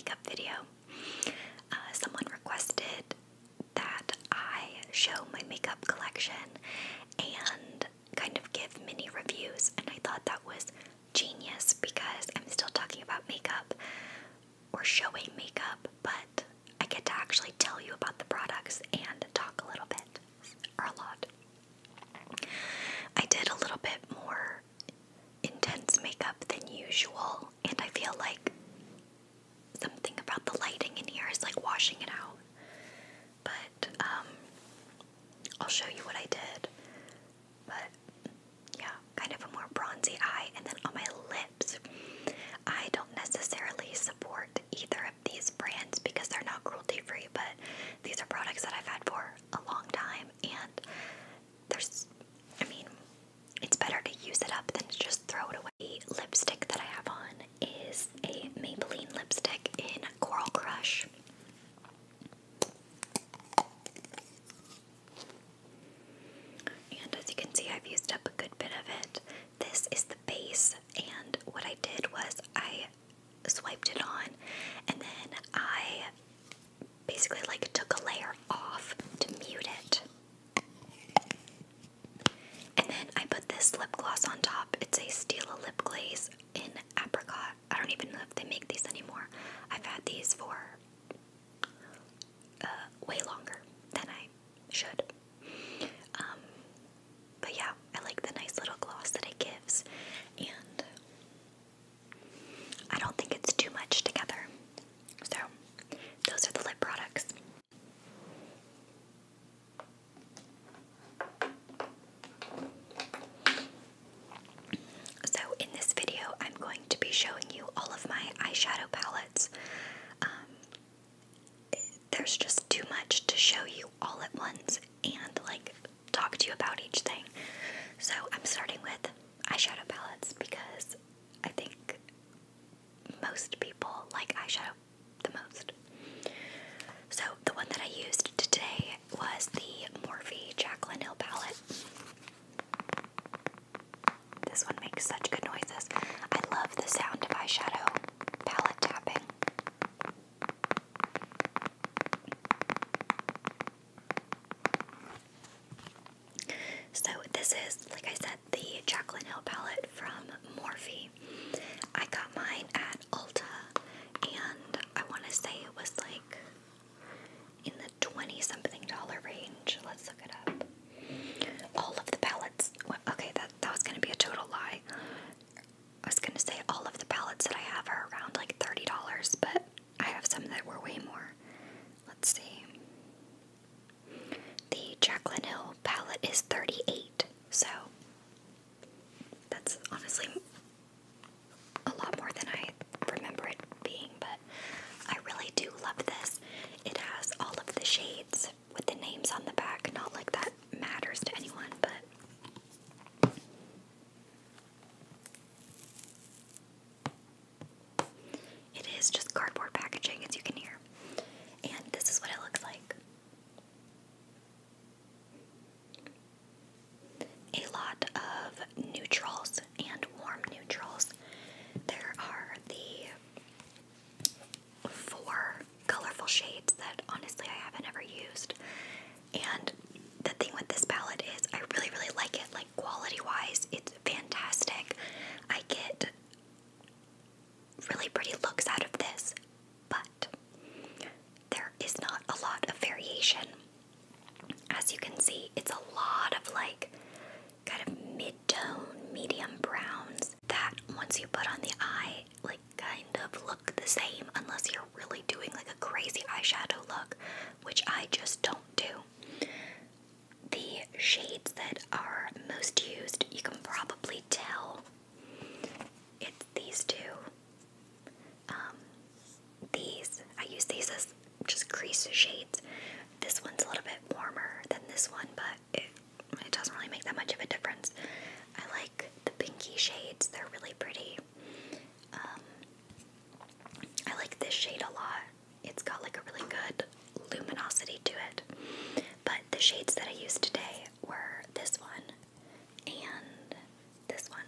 makeup video. Someone requested that I show my makeup collection and kind of give mini reviews, and I thought that was genius because I'm still talking about makeup or showing makeup, but I get to actually tell you about the products and talk a little bit, or a lot. I did a little bit more intense makeup than usual, and I feel like something about the lighting in here is like washing it out. But I'll show you what I did. But yeah, kind of a more bronzy eye. And then on my lips, I don't necessarily support either of these brands because they're not cruelty free, but these are products that I've had for a long time, and it's better to use it up than to just throw it away. The lipstick that I have on is a Maybelline lipstick in Coral Crush. And as you can see, I've used up a good bit of it. This is the base, and what I did was I swiped it on, and then I basically like took a layer off to mute it. And then I put this lip gloss on top. It's a Stila lip glaze in apricot. I don't even know if they make these anymore. I've had these for way longer than I should. But yeah, I like the nice little gloss that it gives, and I don't think it's too much together. So those are the lip products. So in this video, I'm going to be showing you all of my eyeshadow palettes. There's just too much to show you all at once and like talk to you about each thing. So I'm starting with eyeshadow palettes because I think most people like eyeshadow the most. So the one that I used today was the Morphe Jaclyn Hill palette. This one makes such good noises. I love the sound of eyeshadow palette tapping. So this is, like I said, the Jaclyn Hill palette from Morphe. I got mine at Ulta, and I want to say it was like in the $20-something range. Let's look it up. All of the palettes, okay, that was going to be a total lie. I was going to say all of the palettes that I have are around like $30, but I have some that were way more. Let's see. The Jaclyn Hill palette is $38, so that's honestly a lot more than I remember it being, but I really do love this. It has all of the shades with the names on the back, not like that matters to anyone, but it is just cardboard packaging, as you can hear, and this is what it looks like. A lot of neutrals and warm neutrals. There are the 4 colorful shades that honestly I haven't ever used. And the thing with this palette is I really, really like it. Like quality-wise, it's fantastic. I get really pretty looks out of this, but there is not a lot of variation. As you can see, it's a lot of like kind of mid-tone, medium browns that once you put on the eye, like kind of look the same unless you're really doing like a crazy eyeshadow look, which I just don't do. The shades that are most used, you can probably tell it's these two. I use these as just crease shades. This one's a little bit warmer than this one, but it doesn't really make that much of a difference. I like the pinky shades, they're really pretty. I like this shade a lot. It's got like a really good luminosity to it. But the shades that I used today were this one and this one.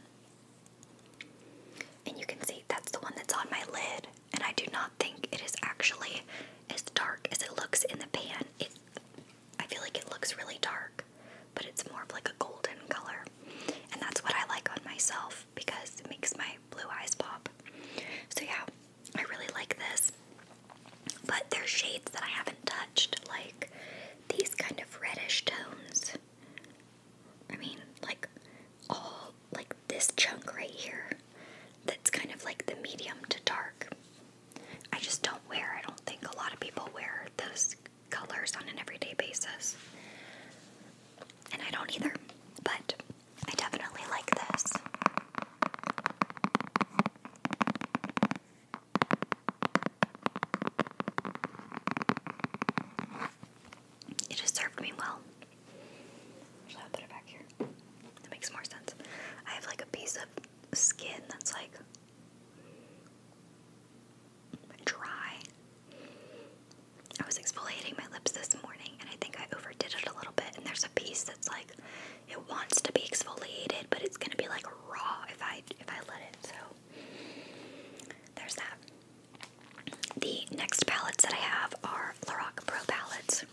And you can see that's the one that's on my lid, and I do not think it is shades that I haven't touched, like these kind of reddish tones. I mean, like all, like this chunk right here, that's kind of like the medium to dark. I just don't wear, I don't think a lot of people wear those colors on an everyday basis. And I don't either, but I definitely like this. It has served me well. Should I put it back here? That makes more sense. I have like a piece of skin that's like dry. I was exfoliating my lips this morning and I think I overdid it a little bit, and there's a piece that's like, it wants to be exfoliated, but it's gonna be like raw if I let it, so there's that. The next palettes that I have are Lorac Pro palettes.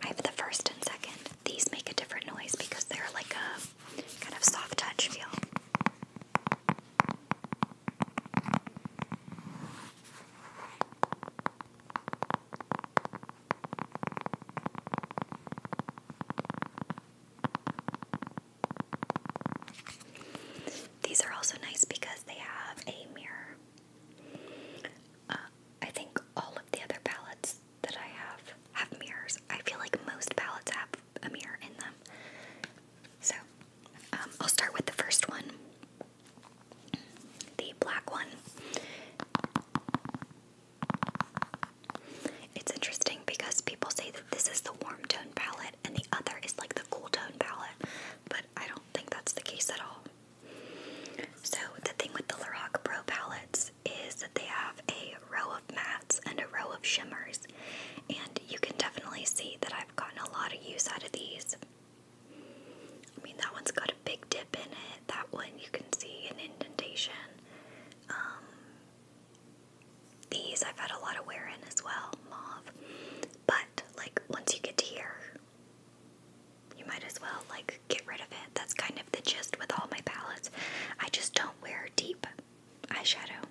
I have the first and second. These make a different noise because they're like a kind of soft touch feel. These are also nice because they have a mirror. I think all of the other palettes that I have mirrors. I feel like most palettes have a mirror in them. So, I'll start with the first one. The black one. It's interesting because people say that this is the warm tone palette and the other is like the cool tone palette, but I don't think that's the case at all. So the thing with the Lorac Pro palettes is that they have a row of mattes and a row of shimmers, and you can definitely see that I've gotten a lot of use out of these. I mean, that one's got a big dip in it. That one you can see an indentation. These I've had a lot of wear in as well, mauve. But like once you get to here, you might as well like get rid of it. That's kind of the gist with all my palettes. I just don't wear deep eyeshadow.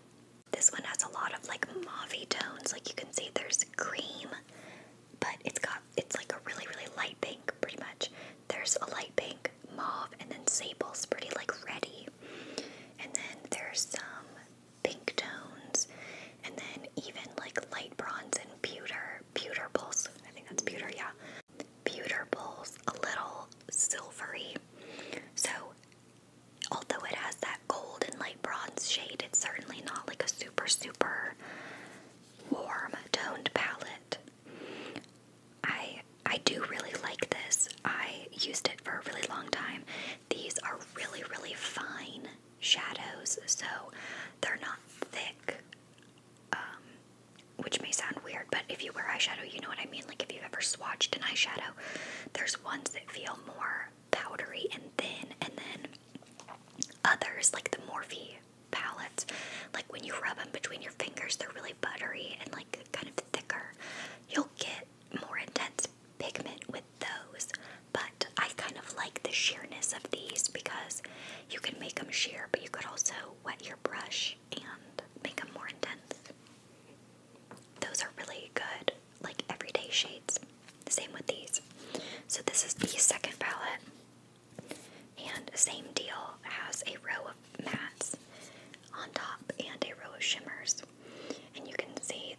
This one has a lot of like mauve-y tones. Like you can see there's cream, but it's like a really, really light pink pretty much. There's a light pink, mauve, and then sable's pretty like reddy. And then there's some pink tones, and then even like light bronze and pewter bulls. I think that's pewter, yeah. Pewter bulls, a little silvery. So although it has that gold and light bronze shade, it's certainly not like a super, super warm toned palette. I do really like this. I used it for a really long time. These are really, really fine shadows, so they're not thick, which may sound weird, but if you wear eyeshadow, you know what I mean. Like if you've ever swatched an eyeshadow, there's ones that feel more powdery and thin, and then others, like the Morphe palettes, like when you rub them between your fingers, they're really buttery and like kind of thicker. You'll get more intense pigment with those, but I kind of like the sheerness of these because you can make them sheer, but you could also wet your brush and make them more intense. Those are really good, like everyday shades. Same with these. So this is the second palette, and same deal, has a row of mattes on top and a row of shimmers. And you can see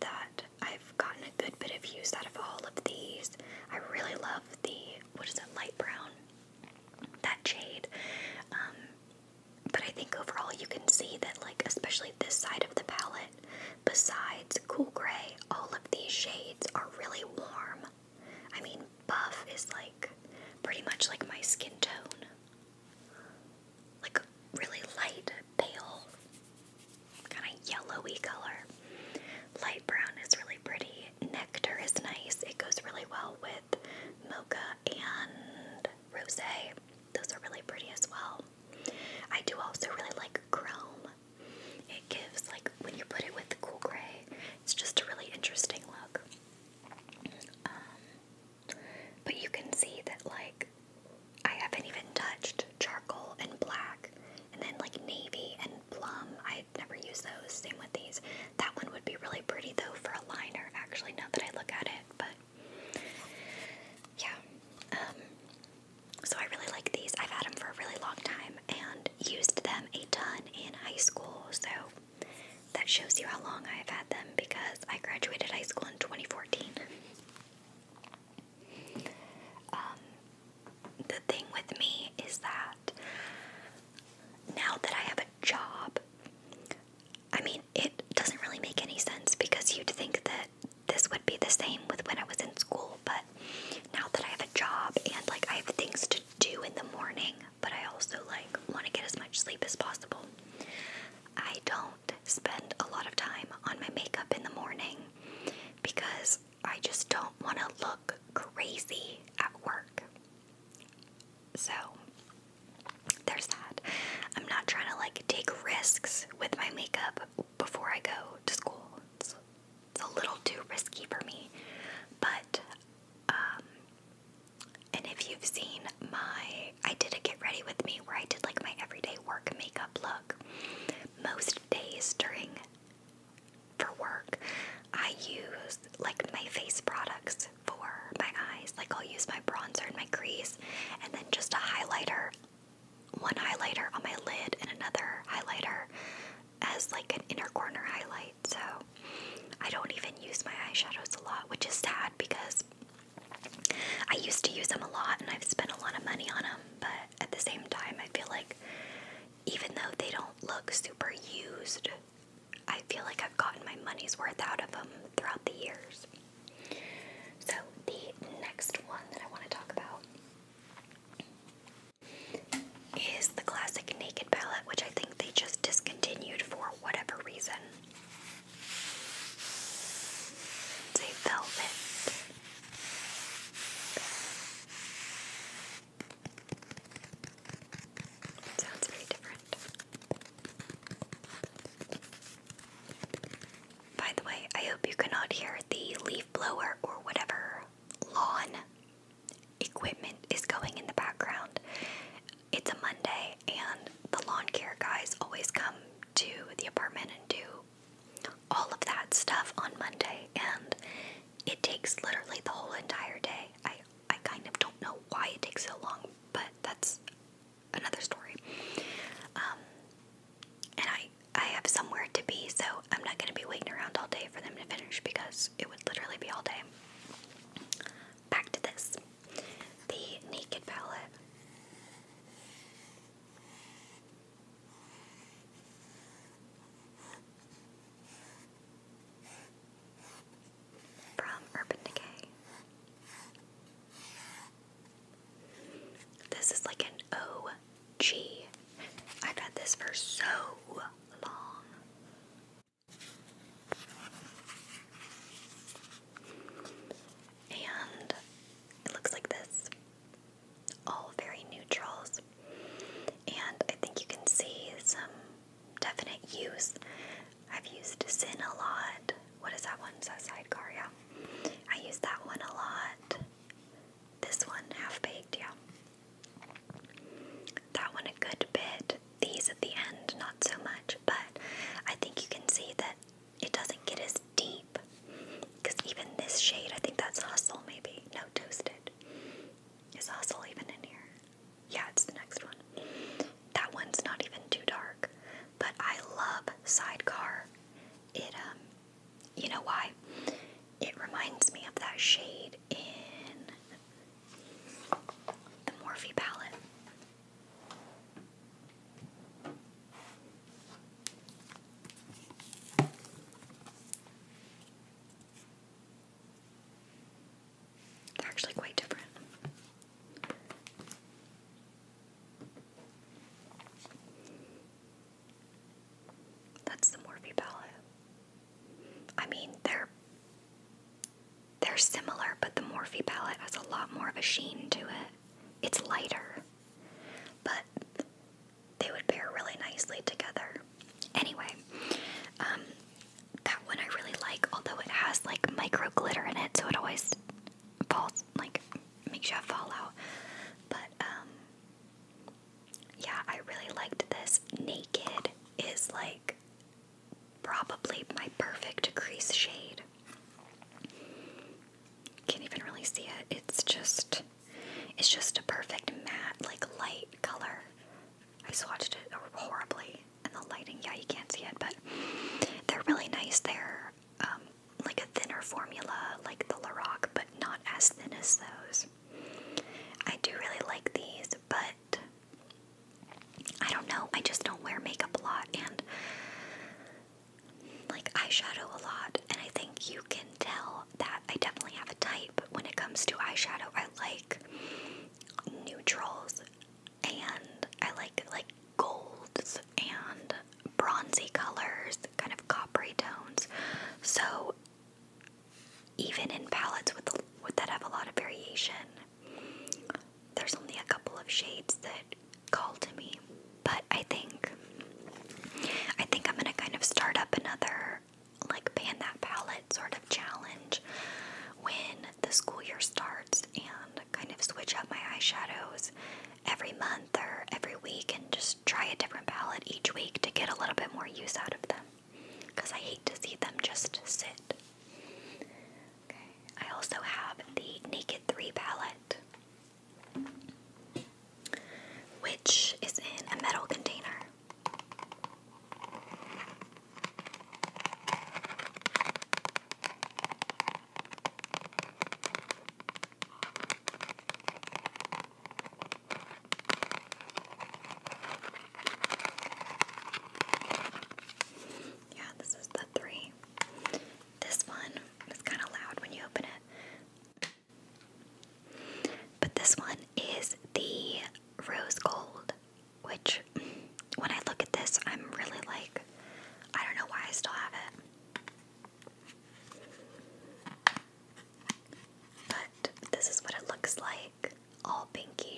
same with when I was in school, but now that I have a job and like I have things to do in the morning, but I also like want to get as much sleep as possible, I don't spend a lot of time on my makeup in the morning because I just don't want to look crazy at work. So there's that. I'm not trying to like take risks with my makeup before I go to school. It's a little too risky for me. But and if you've seen I did a get ready with me where I did like my everyday work makeup look. Most days for work, I use like my face products for my eyes. Like I'll use my bronzer and my crease, and then just a highlighter, one highlighter on my lid and another highlighter as like an inner corner highlight. So I don't even use my eyeshadows a lot, which is sad because I used to use them a lot and I've spent a lot of money on them, but at the same time I feel like even though they don't look super used, I feel like I've gotten my money's worth out of them throughout the years. So the next one that I want to talk about is the classic Naked palette, which I think they just discontinued for whatever reason. It's a velvet. It sounds very different. By the way, I hope you cannot hear the leaf blower or whatever lawn equipment is going in the background. It's a Monday and the lawn care guys always come to the apartment and do all of that stuff on Monday, and it takes literally the whole entire day. I kind of don't know why it takes so long, but that's another story. And I have somewhere to be, so I'm not going to be waiting around all day for them to finish because it would literally be all day. Back to this. The Naked palette. From Urban Decay. This is like an OG. I've had this for so long. And it looks like this. All very neutrals. And I think you can see some definite use. I've used Sin a lot. What is that one? Is that Sidecar? Yeah. I use that one a lot. This one, Half Baked, yeah. That one a good bit. These at the end, not so much, but I think you can see that it doesn't get as deep. Because even this shade, I think that's Hustle maybe. No, Toasted. Is Hustle even in here? Yeah, it's the next one. That one's not even too dark. But I love Sidecar. It, you know why? It reminds me of that shade in the Morphe palette. They're actually quite different. That's the Morphe palette. I mean, they're similar, but the Morphe palette has a lot more of a sheen to it. It's lighter, but they would pair really nicely together. Anyway, that one I really like, although it has like micro glitter in it, so it always falls, like makes you have fallout. But yeah, I really liked this. Naked is like probably my perfect crease shade. Can't even really see it. It's just a perfect matte, like light color. I swatched it horribly in the lighting. Yeah, you can't see it, but they're really nice. They're like a thinner formula, like the Lorac, but not as thin as those. I do really like these, but I don't know. I just don't wear makeup a lot and like eyeshadow a lot, and I think you can tell that I definitely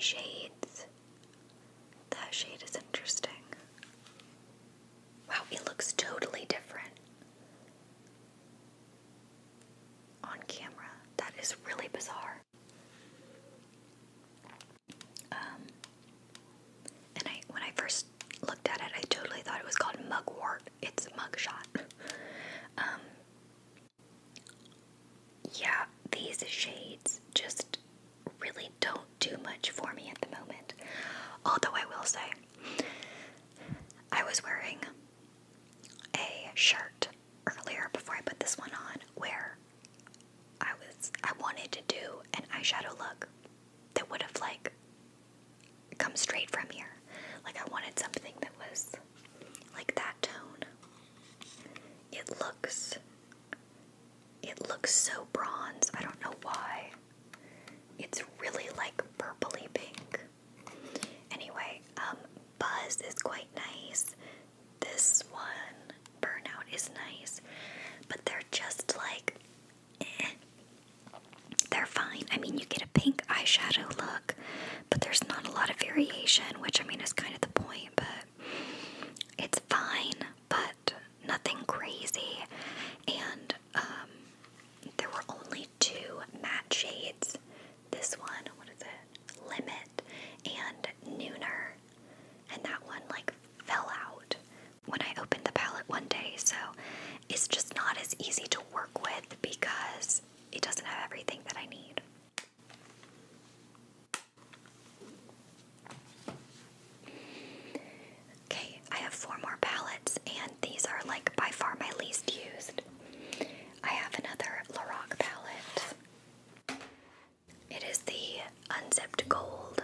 shades. That shade is interesting. Wow, it looks totally different on camera. That is really bizarre. And when I first looked at it, I totally thought it was called mugwort. It's mugshot. Yeah, these shades just really don't do much for me at the moment. Although I will say, I was wearing a shirt earlier before I put this one on where I wanted to do an eyeshadow look that would have like come straight from here. Like I wanted something that was like that tone. It looks so bronze. I don't know why. It's really like purpley pink. Anyway, Buzz is quite nice. This one, Burnout, is nice. But they're just like, they're fine. I mean, you get a pink eyeshadow look, but there's not a lot of variation, which I mean is kind of the point, but it's fine, but nothing crazy. And there were only 2 matte shades. This one, what is it? Limit and Nooner. And that one like fell out when I opened the palette one day, so it's just not as easy to work with because it doesn't have everything that I need. Okay, I have 4 more palettes, and these are like by far my least used. I have another Lorac palette. It is the Unzipped Gold.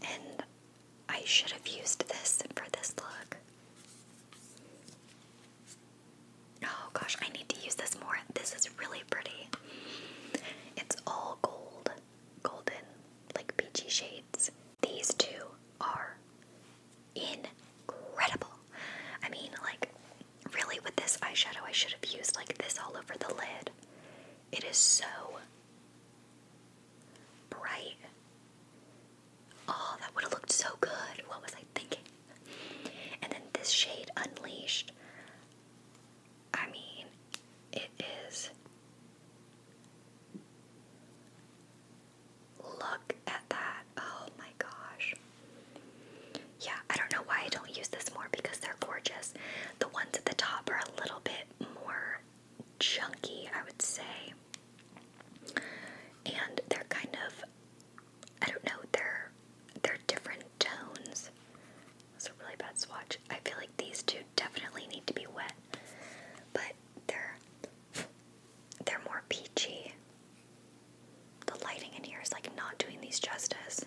And I should have used this for this look. Oh gosh, I need to use this more. This is really pretty. It's all gold, golden, like peachy shades. These 2 are incredible. I mean, like, really with this eyeshadow, I should have used like this all over the lid. It is so bright. Oh, that would have looked so good. What was I thinking? And then this shade, Unleashed. I mean, it is. Look at that. Oh my gosh. Yeah, I don't know why I don't use this more because they're gorgeous. The ones at the top are a little bit more chunky, I would say. And they're kind of, I don't know, they're different tones. That's a really bad swatch. I feel like these 2 definitely need to be wet, but they're more peachy. The lighting in here is like not doing these justice.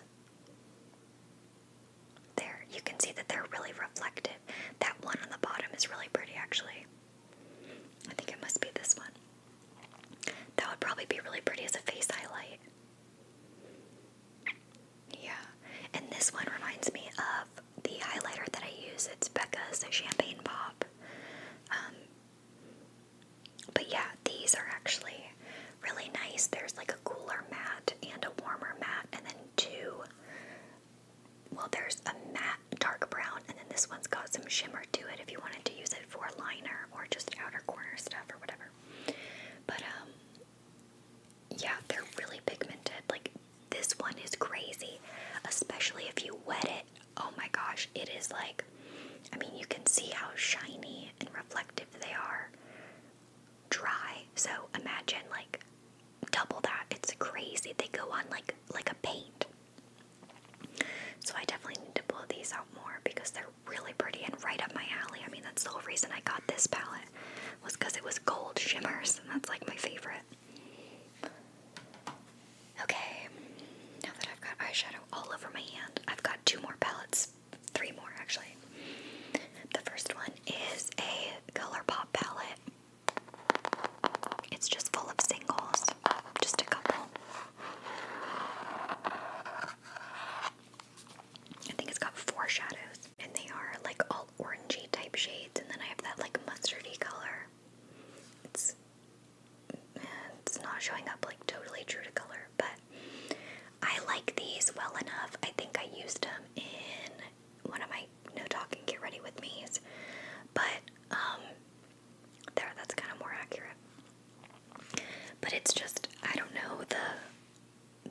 There, you can see that they're really reflective. That one on the bottom is really pretty, actually. I think it must be this one. That would probably be really pretty as a face highlight. Yeah, and this one reminds me of the highlighter that I use. It's Becca's Champagne Pop. But yeah, these are actually really nice. There's like a cooler matte and a warmer matte, and then 2. Well, there's a matte dark brown, and then this one's got some shimmer to it if you wanted to use it for liner or just outer corner stuff or whatever. But yeah, they're really pigmented. Like, this one is crazy, especially if you wet it. Oh my gosh, it is like, I mean, you can see how shiny and reflective they are dry. So imagine like double that. It's crazy. They go on like a paint. So I definitely need to pull these out more because they're really pretty and right up my alley. I mean, that's the whole reason I got this palette, was because it was gold shimmers, and that's like my favorite. Okay, now that I've got eyeshadow all over my hand, I've got 2 more palettes, 3 more actually. The first one is a ColourPop palette. It's just full of singles, just a couple. I think it's got these well enough. I think I used them in one of my No Talk and Get Ready With Me's, but there, that's kind of more accurate. But it's just, I don't know,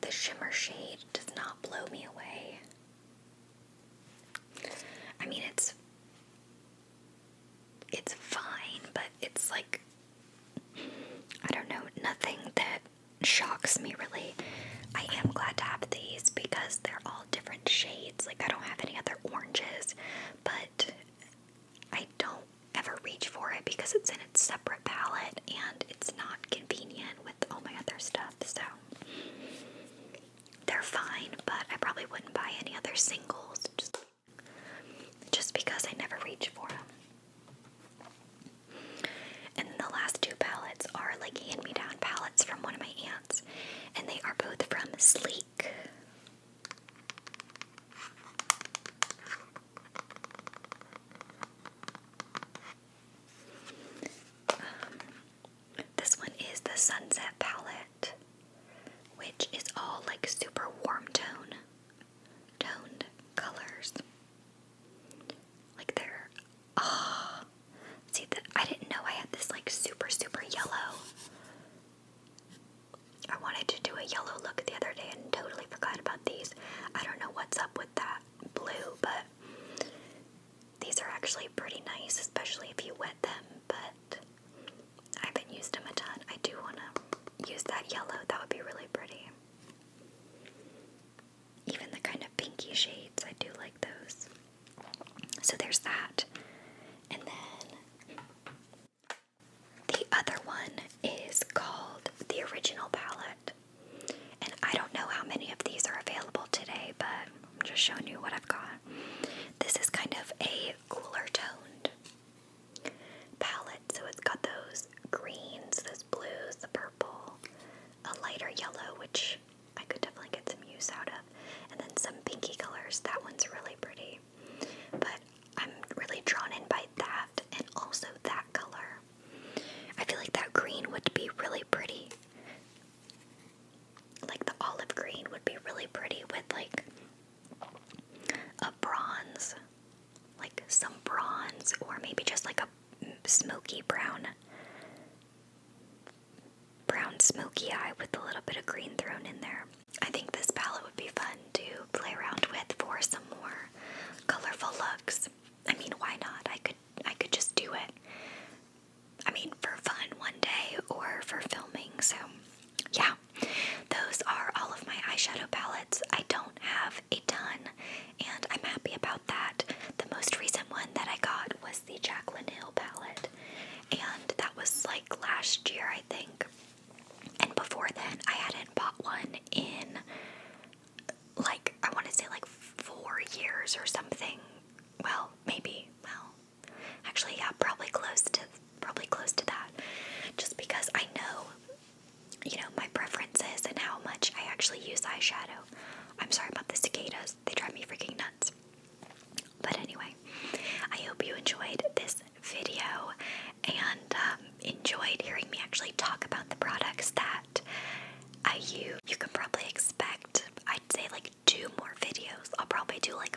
the shimmer shade does not blow me away. I mean, it's fine, but it's like, I don't know, nothing that shocks me really. I am glad to have these because they're all different shades. Like, I don't have any other oranges, but I don't ever reach for it because it's in its separate palette and it's not convenient with all my other stuff. So they're fine, but I probably wouldn't buy any other singles just because I never reach for them. And then the last two palettes are like hand-me-down palettes from one of my aunts, and they are both from Sleek. This one is the Sunset palette, which is all like super warm toned colors. Like they're, see that I didn't know I had this like super yellow. I wanted to do a yellow look the other day and totally forgot about these. I don't know what's up with that blue, but these are actually pretty nice, especially if you wet them, but I haven't used them a ton. I do want to use that yellow. That would be really pretty. Even the kind of pinky shades, I do like those. So there's that. And then the other one is called the Original Palette. And I don't know how many of these are available today, but I'm just showing you what I've got. This is kind of a cooler toned palette. So it's got those greens, those blues, the purple, a lighter yellow, which I could definitely get some use out of, and then some pinky colors. That one's really pretty. But I'm really drawn in by that and also that color. I feel like that green would be really pretty. Like the olive green would be really pretty with like a bronze, like some bronze, or maybe just like a smoky brown smoky eye with a little bit of green thrown in there. I think this palette would be fun to play around with for some more colorful looks. I mean, why not? I could just do it. I mean, for fun one day or for filming. So yeah, those are all of my eyeshadow palettes. I don't have a ton, and I'm happy about that. The most recent one that I got was the Jaclyn Hill palette, and that was like last year, I think. And before then, I hadn't bought one in like, I want to say like 4 years or something. Well, maybe, actually, yeah, probably close to that. Just because I know, you know, my preferences and how much I actually use eyeshadow. I'm sorry about the cicadas. They drive me freaking nuts. But anyway, I hope you enjoyed this video and enjoyed hearing me actually talk about the products that I use. You can probably expect, I'd say, like 2 more videos. I'll probably do like